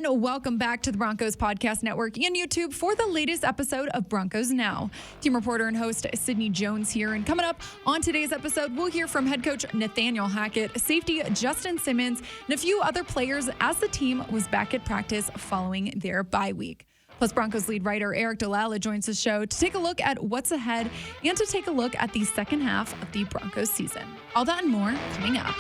everyone. Welcome back to the Broncos Podcast Network and YouTube for the latest episode of Broncos Now. Team reporter and host Sydney Jones here. And coming up on today's episode, we'll hear from head coach Nathaniel Hackett, safety Justin Simmons, and a few other players as the team was back at practice following their bye week. Plus, Broncos lead writer Aric DiLalla joins the show to take a look at what's ahead and to take a look at the second half of the Broncos season. All that and more coming up.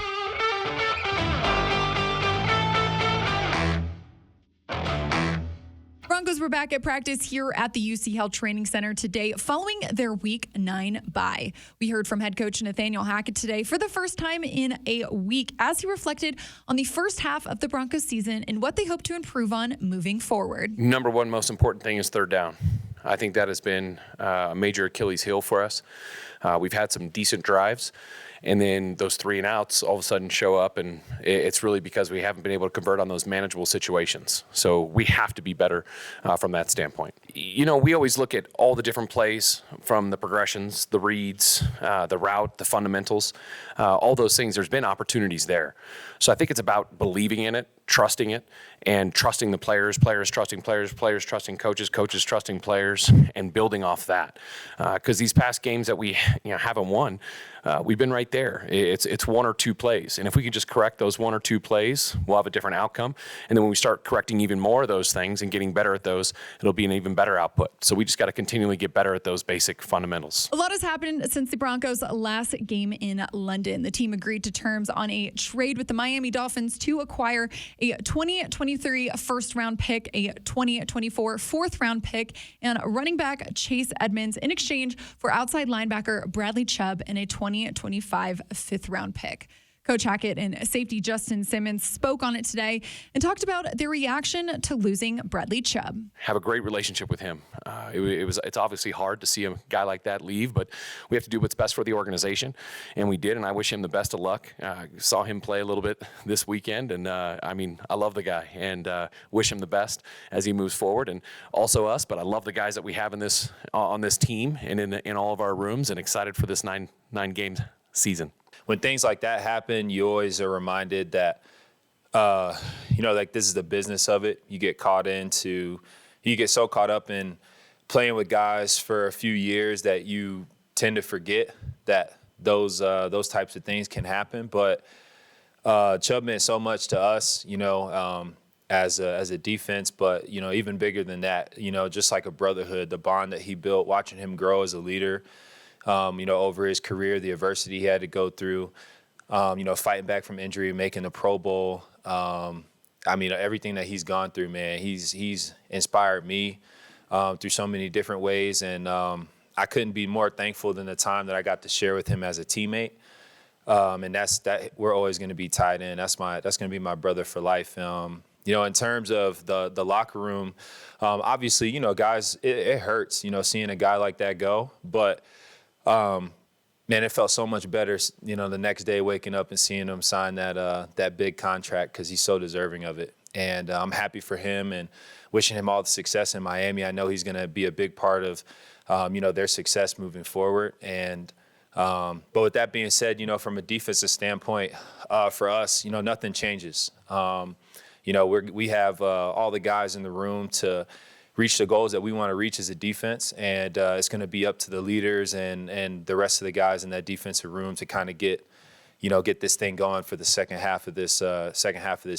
Broncos were back at practice here at the UC Health Training Center today following their Week 9 bye. We heard from head coach Nathaniel Hackett today for the first time in a week as he reflected on the first half of the Broncos season and what they hope to improve on moving forward. Number one most important thing is third down. I think that has been a major Achilles heel for us. We've had some decent drives, and then those 3 and outs all of a sudden show up, and it's really because we haven't been able to convert on those manageable situations. So we have to be better from that standpoint. You know, we always look at all the different plays from the progressions, the reads, the route, the fundamentals, all those things. There's been opportunities there. So I think it's about believing in it, trusting it, and trusting the players, players trusting players, players trusting coaches, coaches trusting players, and building off that. Because these past games that we haven't won, we've been right there. It's 1 or 2 plays. And if we can just correct those 1 or 2 plays, we'll have a different outcome. And then when we start correcting even more of those things and getting better at those, it'll be an even better output. So we just got to continually get better at those basic fundamentals. A lot has happened since the Broncos' last game in London. The team agreed to terms on a trade with the Miami Dolphins to acquire a 2023 first-round pick, a 2024 fourth-round pick, and running back Chase Edmonds in exchange for outside linebacker Bradley Chubb and a 2025 fifth-round pick. Coach Hackett and safety Justin Simmons spoke on it today and talked about their reaction to losing Bradley Chubb. Have a great relationship with him. It's obviously hard to see a guy like that leave, but we have to do what's best for the organization, and we did, and I wish him the best of luck. Saw him play a little bit this weekend, and I love the guy and wish him the best as he moves forward, and also us, but I love the guys that we have in this on this team and in all of our rooms, and excited for this nine-game season. When things like that happen, you always are reminded that, like this is the business of it. You get so caught up in playing with guys for a few years that you tend to forget that those types of things can happen. But Chubb meant so much to us, as a defense, but, even bigger than that, just like a brotherhood, the bond that he built, watching him grow as a leader. Over his career, the adversity he had to go through, fighting back from injury, making the Pro Bowl. Everything that he's gone through, man, he's inspired me through so many different ways. And I couldn't be more thankful than the time that I got to share with him as a teammate. And that we're always going to be tied in. That's going to be my brother for life. In terms of the locker room, obviously, guys, it hurts, seeing a guy like that go. But it felt so much better, the next day waking up and seeing him sign that big contract because he's so deserving of it. And I'm happy for him and wishing him all the success in Miami. I know he's going to be a big part of, their success moving forward. And but with that being said, from a defensive standpoint, for us, nothing changes. We have all the guys in the room to reach the goals that we want to reach as a defense, and it's going to be up to the leaders and the rest of the guys in that defensive room to kind of get this thing going for the second half of this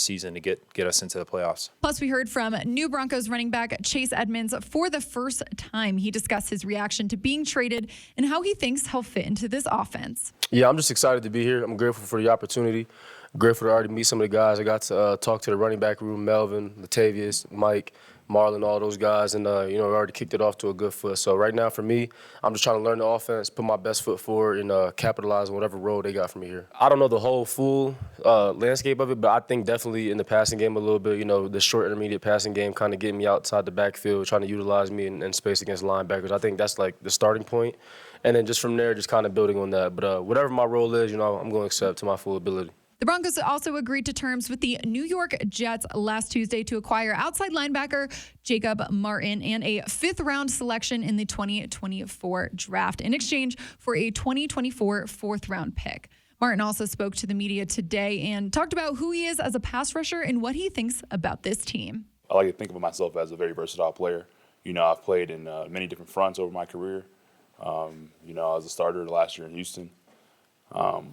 season to get us into the playoffs. Plus, we heard from new Broncos running back Chase Edmonds for the first time. He discussed his reaction to being traded and how he thinks he'll fit into this offense. Yeah, I'm just excited to be here. I'm grateful for the opportunity. I'm grateful to already meet some of the guys. I got to talk to the running back room, Melvin, Latavius, Mike, Marlon, all those guys, and, we already kicked it off to a good foot. So right now for me, I'm just trying to learn the offense, put my best foot forward, and capitalize on whatever role they got for me here. I don't know the whole full landscape of it, but I think definitely in the passing game a little bit, the short intermediate passing game kind of getting me outside the backfield, trying to utilize me in space against linebackers. I think that's like the starting point. And then just from there, just kind of building on that. But whatever my role is, I'm going to accept to my full ability. The Broncos also agreed to terms with the New York Jets last Tuesday to acquire outside linebacker Jacob Martin and a fifth-round selection in the 2024 draft in exchange for a 2024 fourth-round pick. Martin also spoke to the media today and talked about who he is as a pass rusher and what he thinks about this team. I like to think of myself as a very versatile player. I've played in many different fronts over my career. I was a starter last year in Houston. The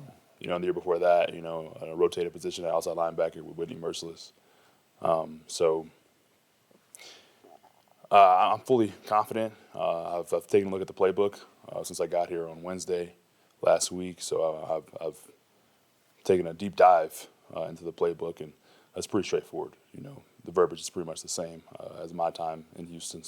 year before that, a rotated position at outside linebacker with Whitney Merciless. I'm fully confident. I've taken a look at the playbook since I got here on Wednesday last week. So I've taken a deep dive into the playbook, and that's pretty straightforward. The verbiage is pretty much the same as my time in Houston,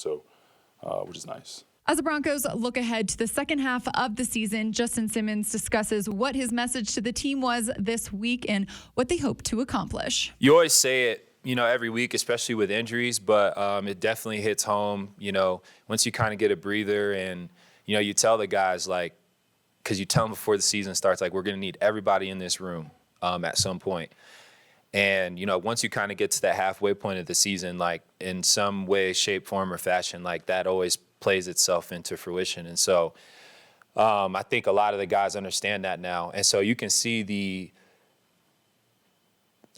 which is nice. As the Broncos look ahead to the second half of the season, Justin Simmons discusses what his message to the team was this week and what they hope to accomplish. You always say it, every week, especially with injuries, but it definitely hits home, once you kind of get a breather and, you tell the guys, because you tell them before the season starts, we're going to need everybody in this room at some point. And, once you kind of get to that halfway point of the season, in some way, shape, form, or fashion, that always plays itself into fruition. And so I think a lot of the guys understand that now. And so you can see the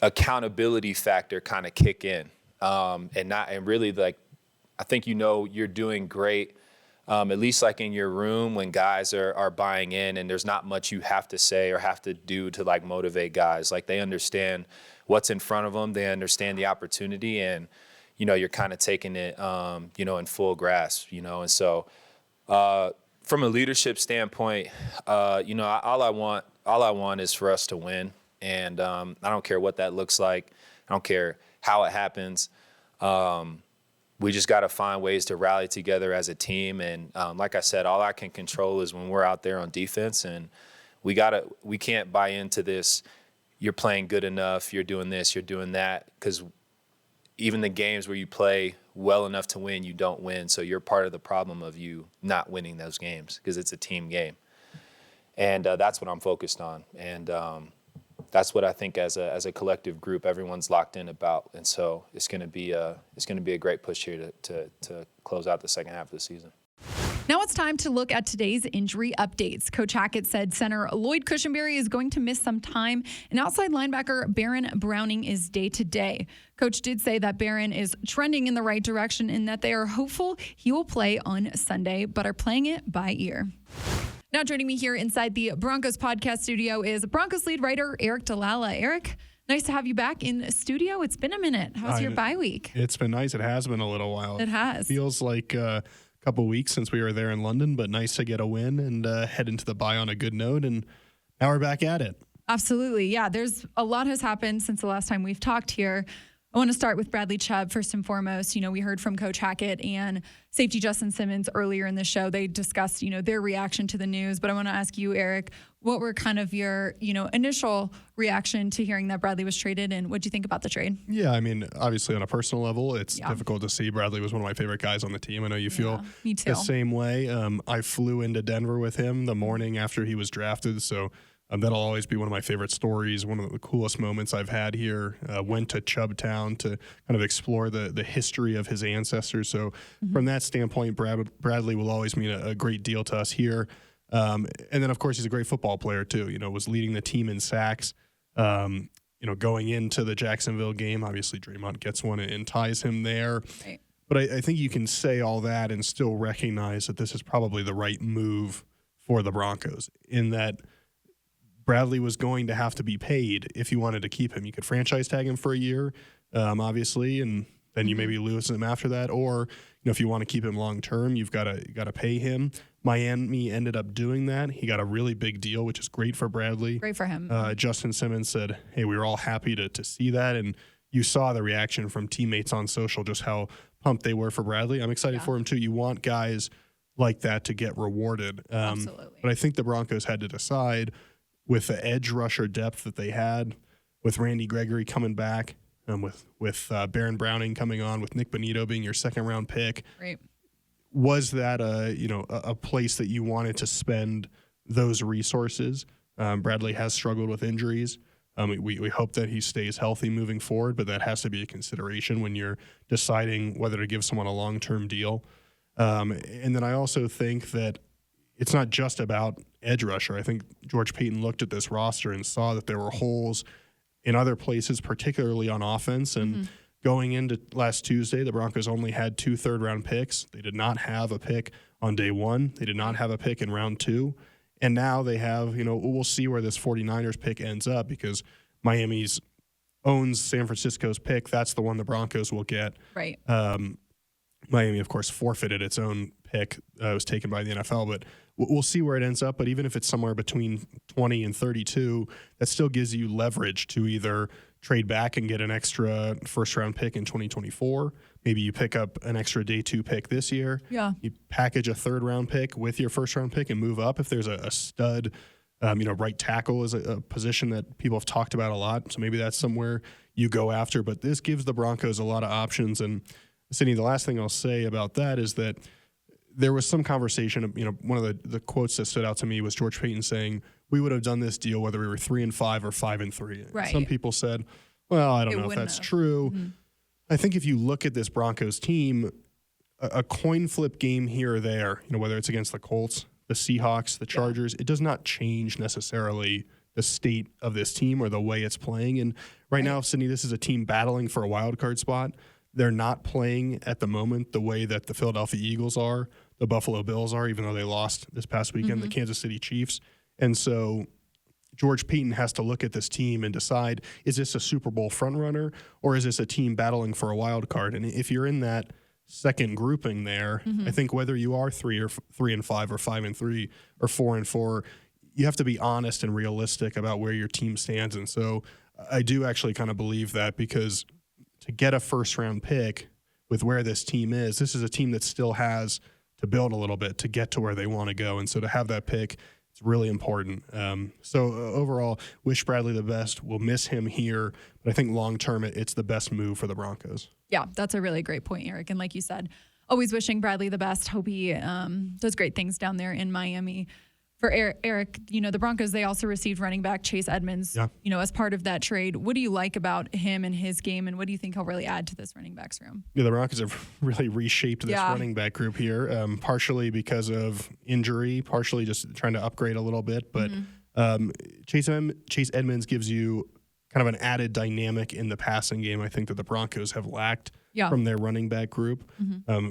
accountability factor kind of kick in. And really, I think you're doing great, at least in your room when guys are buying in and there's not much you have to say or have to do to motivate guys. They understand what's in front of them. They understand the opportunity, and you're kind of taking it, in full grasp, and so from a leadership standpoint, all I want is for us to win, and I don't care what that looks like. I don't care how it happens. We just got to find ways to rally together as a team, and like I said, all I can control is when we're out there on defense, and we can't buy into this. You're playing good enough. You're doing this. You're doing that, because even the games where you play well enough to win, you don't win. So you're part of the problem of you not winning those games, because it's a team game. And that's what I'm focused on. And that's what I think as a collective group, everyone's locked in about. And so it's going to be a great push here to close out the second half of the season. Now it's time to look at today's injury updates. Coach Hackett said center Lloyd Cushenberry is going to miss some time, and outside linebacker Baron Browning is day-to-day. Coach did say that Baron is trending in the right direction and that they are hopeful he will play on Sunday, but are playing it by ear. Now joining me here inside the Broncos podcast studio is Broncos lead writer Aric DiLalla. Aric, nice to have you back in the studio. It's been a minute. How's your bye week? It's been nice. It has been a little while. It has. Feels like couple weeks since we were there in London, but nice to get a win and head into the bye on a good note. And now we're back at it. Absolutely. Yeah, there's a lot has happened since the last time we've talked here. I want to start with Bradley Chubb first and foremost. We heard from Coach Hackett and safety Justin Simmons earlier in the show. They discussed, their reaction to the news. But I want to ask you, Aric, what were kind of your, initial reaction to hearing that Bradley was traded, and what do you think about the trade? Yeah, I mean, obviously on a personal level, it's difficult to see. Bradley was one of my favorite guys on the team. I know you feel me too. The same way. I flew into Denver with him the morning after he was drafted, so that'll always be one of my favorite stories, one of the coolest moments I've had here. Went to Chubbtown to kind of explore the history of his ancestors. So from that standpoint, Bradley will always mean a great deal to us here. And then, of course, he's a great football player, too. Was leading the team in sacks. Going into the Jacksonville game, obviously Draymond gets one and ties him there. Right. But I think you can say all that and still recognize that this is probably the right move for the Broncos, in that Bradley was going to have to be paid if you wanted to keep him. You could franchise tag him for a year, obviously, and then you maybe lose him after that. Or if you want to keep him long term, you've got to pay him. Miami ended up doing that. He got a really big deal, which is great for Bradley. Great for him. Justin Simmons said, "Hey, we were all happy to see that," and you saw the reaction from teammates on social, just how pumped they were for Bradley. I'm excited for him too. You want guys like that to get rewarded. Absolutely. But I think the Broncos had to decide, with the edge rusher depth that they had, with Randy Gregory coming back, with Baron Browning coming on, with Nick Bonito being your second-round pick. Right. Was that a place that you wanted to spend those resources? Bradley has struggled with injuries. We hope that he stays healthy moving forward, but that has to be a consideration when you're deciding whether to give someone a long-term deal. And then I also think that it's not just about edge rusher. I think George Payton looked at this roster and saw that there were holes in other places, particularly on offense. And Going into last Tuesday, the Broncos only had 2 third-round picks. They did not have a pick on day 1. They did not have a pick in round 2. And now they have, we'll see where this 49ers pick ends up because Miami's owns San Francisco's pick. That's the one the Broncos will get. Right. Miami, of course, forfeited its own pick. It was taken by the NFL, but we'll see where it ends up. But even if it's somewhere between 20 and 32, that still gives you leverage to either trade back and get an extra first-round pick in 2024. Maybe you pick up an extra day 2 pick this year. Yeah. You package a third-round pick with your first-round pick and move up if there's a stud. Right tackle is a position that people have talked about a lot. So maybe that's somewhere you go after. But this gives the Broncos a lot of options. And Sydney, the last thing I'll say about that is that there was some conversation. One of the quotes that stood out to me was George Paton saying, "We would have done this deal whether we were 3-5 or 5-3." Right. Some people said, "Well, I don't know if that's true." Mm-hmm. I think if you look at this Broncos team, a coin flip game here or there, whether it's against the Colts, the Seahawks, the Chargers, it does not change necessarily the state of this team or the way it's playing. And right now, Sydney, this is a team battling for a wild card spot. They're not playing at the moment the way that the Philadelphia Eagles are, the Buffalo Bills are, even though they lost this past weekend, the Kansas City Chiefs. And so George Paton has to look at this team and decide, is this a Super Bowl frontrunner or is this a team battling for a wild card? And if you're in that second grouping there, I think whether you are 3-5 or 5-3 or 4-4, you have to be honest and realistic about where your team stands. And so I do actually kind of believe that, because to get a first-round pick with where this team is, this is a team that still has to build a little bit to get to where they want to go. And so to have that pick, it's really important. Overall, wish Bradley the best. We'll miss him here, but I think long-term it's the best move for the Broncos. Yeah, that's a really great point, Aric. And like you said, always wishing Bradley the best. Hope he does great things down there in Miami. For Aric, the Broncos, they also received running back Chase Edmonds, as part of that trade. What do you like about him and his game, and what do you think he'll really add to this running backs room? Yeah, the Broncos have really reshaped this running back group here, partially because of injury, partially just trying to upgrade a little bit. But Chase Edmonds gives you kind of an added dynamic in the passing game, I think, that the Broncos have lacked from their running back group.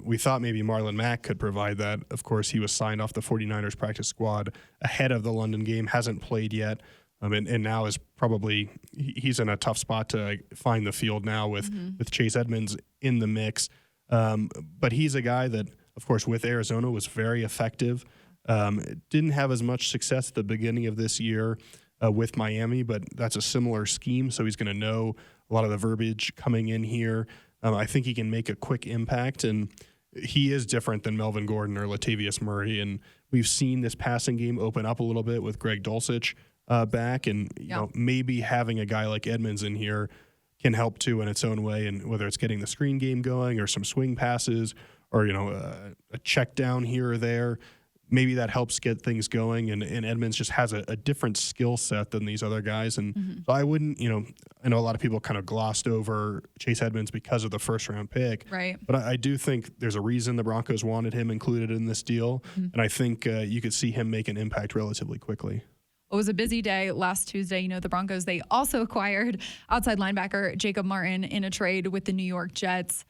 We thought maybe Marlon Mack could provide that. Of course, he was signed off the 49ers practice squad ahead of the London game, hasn't played yet, and now is probably he's in a tough spot to find the field now with Chase Edmonds in the mix. But he's a guy that, of course, with Arizona was very effective. Didn't have as much success at the beginning of this year with Miami, but that's a similar scheme, so he's going to know a lot of the verbiage coming in here. I think he can make a quick impact, and he is different than Melvin Gordon or Latavius Murray. And we've seen this passing game open up a little bit with Greg Dulcich back, and maybe having a guy like Edmonds in here can help too in its own way. And whether it's getting the screen game going or some swing passes or a check down here or there, maybe that helps get things going, and Edmonds just has a different skill set than these other guys. And so I wouldn't, I know a lot of people kind of glossed over Chase Edmonds because of the first-round pick. Right. But I do think there's a reason the Broncos wanted him included in this deal, and I think you could see him make an impact relatively quickly. It was a busy day last Tuesday. The Broncos, they also acquired outside linebacker Jacob Martin in a trade with the New York Jets.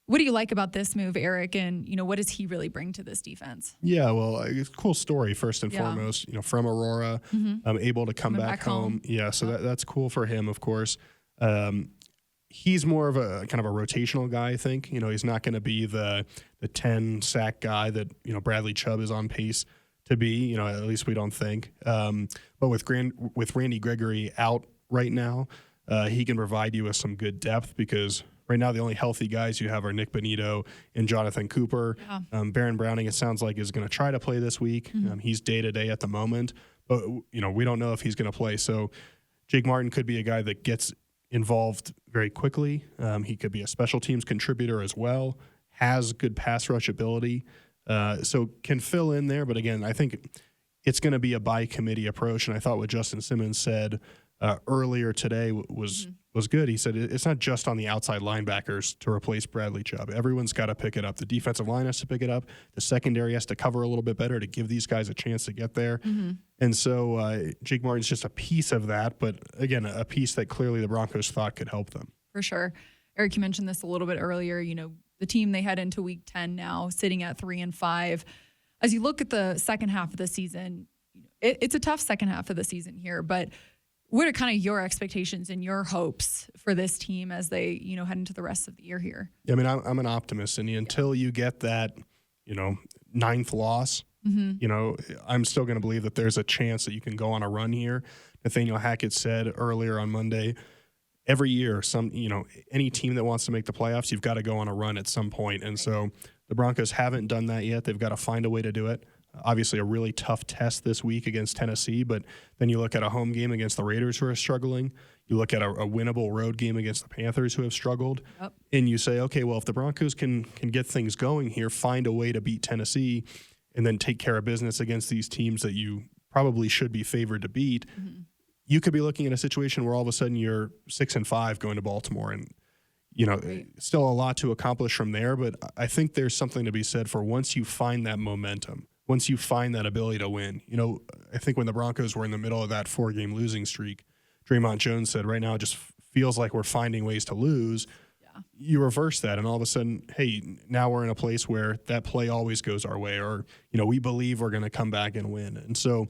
What do you like about this move, Aric? And, what does he really bring to this defense? Yeah, well, it's a cool story, first and foremost, from Aurora, able to come back home. Yeah, so that's cool for him, of course. He's more of a kind of a rotational guy, I think. He's not going to be the 10-sack guy that, Bradley Chubb is on pace to be, at least we don't think. But with Randy Gregory out right now, he can provide you with some good depth, because right now the only healthy guys you have are Nick Bonito and Jonathan Cooper. Yeah. Baron Browning, it sounds like, is going to try to play this week. He's day-to-day at the moment, but we don't know if he's going to play. So Jake Martin could be a guy that gets involved very quickly. He could be a special teams contributor as well, has good pass rush ability, so can fill in there. But again, I think it's going to be a by-committee approach, and I thought what Justin Simmons said earlier today was good. He said it's not just on the outside linebackers to replace Bradley Chubb. Everyone's got to pick it up. The defensive line has to pick it up. The secondary has to cover a little bit better to give these guys a chance to get there. And so Jake Martin's just a piece of that, but again, a piece that clearly the Broncos thought could help them. For sure. Aric, you mentioned this a little bit earlier. The team, they head into week 10 now, sitting at 3-5. As you look at the second half of the season, it's a tough second half of the season here, but what are kind of your expectations and your hopes for this team as they, head into the rest of the year here? Yeah, I mean, I'm an optimist, and until you get that, 9th loss, I'm still going to believe that there's a chance that you can go on a run here. Nathaniel Hackett said earlier on Monday, every year, any team that wants to make the playoffs, you've got to go on a run at some point. And so the Broncos haven't done that yet. They've got to find a way to do it. Obviously, a really tough test this week against Tennessee, but then you look at a home game against the Raiders who are struggling. You look at a winnable road game against the Panthers who have struggled, and you say, okay, well, if the Broncos can get things going here, find a way to beat Tennessee, and then take care of business against these teams that you probably should be favored to beat, you could be looking at a situation where all of a sudden you're 6-5 going to Baltimore, and still a lot to accomplish from there. But I think there's something to be said for once you find that momentum, once you find that ability to win. I think when the Broncos were in the middle of that 4-game losing streak, Draymond Jones said, right now it just feels like we're finding ways to lose. Yeah. You reverse that, and all of a sudden, hey, now we're in a place where that play always goes our way, or, we believe we're going to come back and win. And so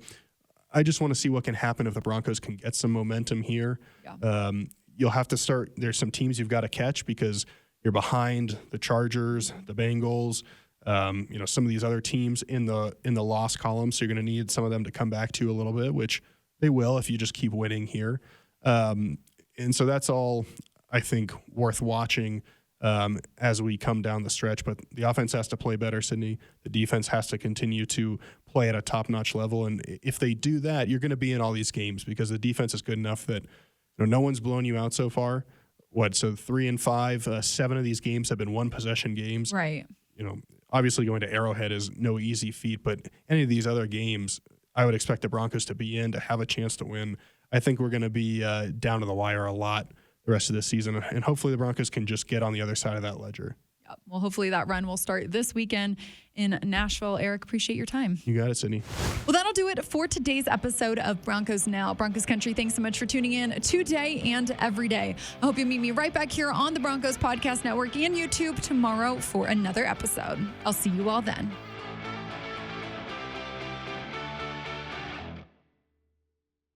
I just want to see what can happen if the Broncos can get some momentum here. Yeah. You'll have to start. There's some teams you've got to catch because you're behind the Chargers, the Bengals, some of these other teams in the loss column. So you're going to need some of them to come back to you a little bit, which they will if you just keep winning here. And so that's all I think worth watching as we come down the stretch. But the offense has to play better, Sydney. The defense has to continue to play at a top-notch level. And if they do that, you're going to be in all these games because the defense is good enough that no one's blown you out so far. So 3-5, 7 of these games have been one-possession games. Right. Obviously going to Arrowhead is no easy feat, but any of these other games, I would expect the Broncos to be in, to have a chance to win. I think we're going to be down to the wire a lot the rest of this season, and hopefully the Broncos can just get on the other side of that ledger. Yep. Well, hopefully that run will start this weekend in Nashville. Aric, appreciate your time. You got it, Sydney. Well, that'll do it for today's episode of Broncos Now. Broncos Country, thanks so much for tuning in today and every day. I hope you meet me right back here on the Broncos Podcast Network and YouTube tomorrow for another episode. I'll see you all then.